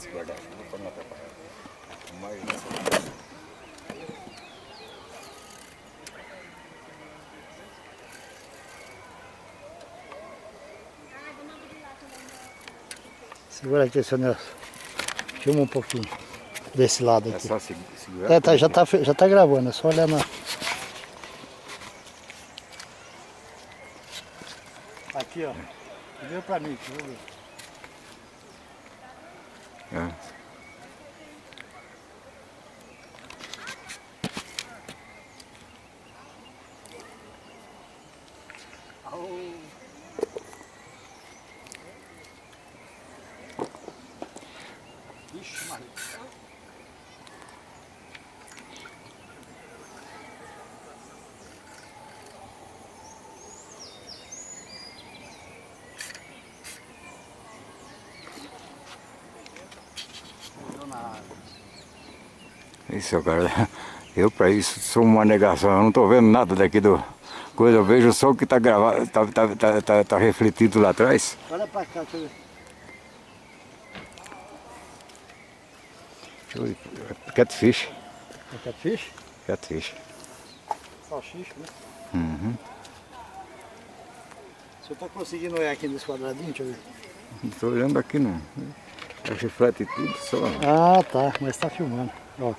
esse guarda-chuva para não atrapalhar. Mas nessa... Segura aqui, seu Nelson. Filma um pouquinho desse lado É aqui. só segurar? É, tá, já tá gravando, é só olhar na... Aqui, ó. Vira pra mim, deixa eu ver. É. Ixi, Maria. Isso, cara. Eu pra isso sou uma negação. Eu não tô vendo nada daqui do coisa. Eu vejo só o que tá gravado, tá refletido lá atrás. Olha pra cá, deixa eu ver. Deixa eu ver. Catfish. É catfish? Catfish. Salsicha, né? Uhum. O senhor tá conseguindo olhar aqui nesse quadradinho? Deixa eu ver. Não tô olhando aqui não. Reflete tudo só. Ah, tá. Mas tá filmando. Ó.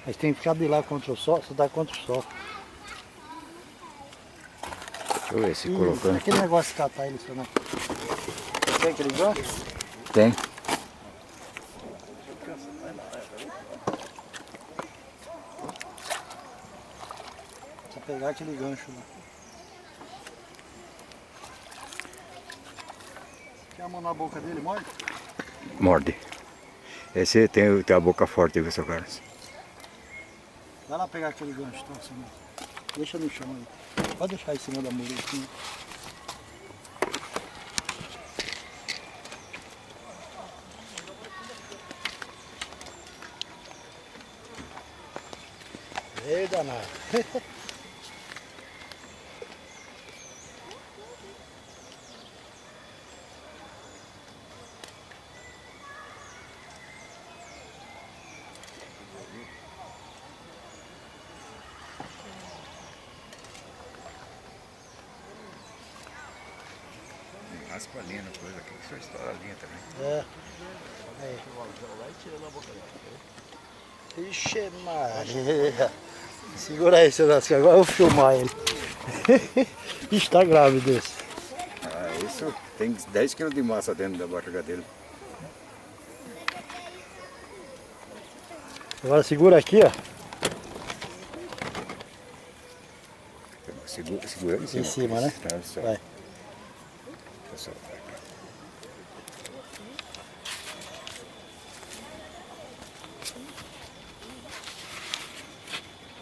Mas tem que ficar de lá contra o sol, você dá contra o sol. Deixa eu ver se colocando. Aquele negócio de catar ele, senhor, né? Tem aquele gancho? Tem. Só pegar aquele gancho lá. Quer a mão na boca dele, morde? Morde. Esse tem a boca forte, viu, seu Carlos? Vai lá pegar aquele gancho, tá, senhor? Deixa no chão aí. Pode deixar em cima da mureta assim. Ei, danado. Raspa a linha na coisa aqui, que só estoura a linha também. É. Aí. Ixi, Maria. Segura aí, seu Nelson, que agora eu vou filmar ele. Ixi, tá grávido esse. Ah, isso tem 10 kg de massa dentro da barriga dele. Agora segura aqui, ó. Segura Em cima, né? Tá, só. Vai. Só.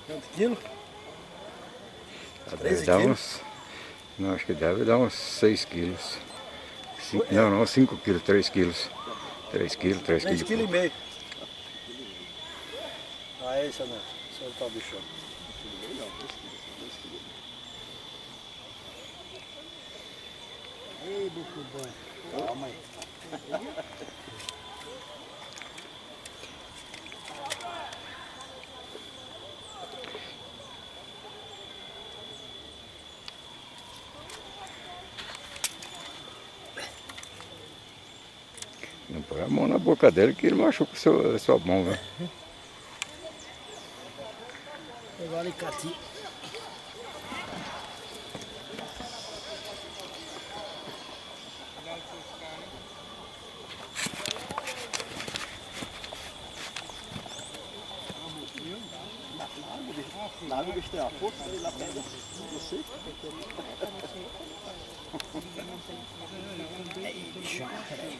Quanto quilo? Deve 13 dar quilos? uns. Não, acho que deve dar uns 6 quilos. Não, 5 quilos, 3 quilos. 3 quilos, 3 3,5 quilos. kg. Aí, seu Nelson, soltar o bichão. Ei, buco bom. Calma aí. Não põe a mão na boca dele que ele machuca a sua mão, velho. Pegar o alicate. Na água o bicho tem uma força, ele lá pega você. Ei, bichão, peraí.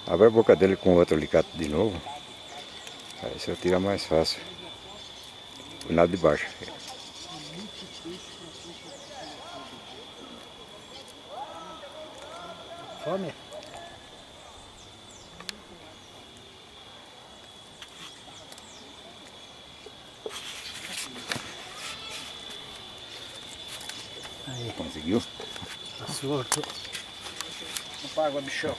Abre a boca dele com outro alicate de novo. Aí você tira mais fácil. O nada de baixo. Fome? Aí, Conseguiu? tá solto. Vamos pra água, bichão.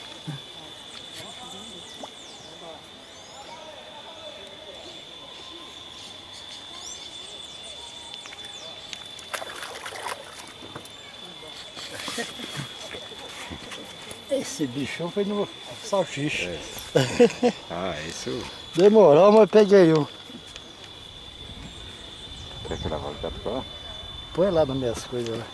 Esse bichão foi no salsicha. Ah, isso. Demorou, mas peguei um. Quer que lavar o gato lá? Põe lá nas minhas coisas lá.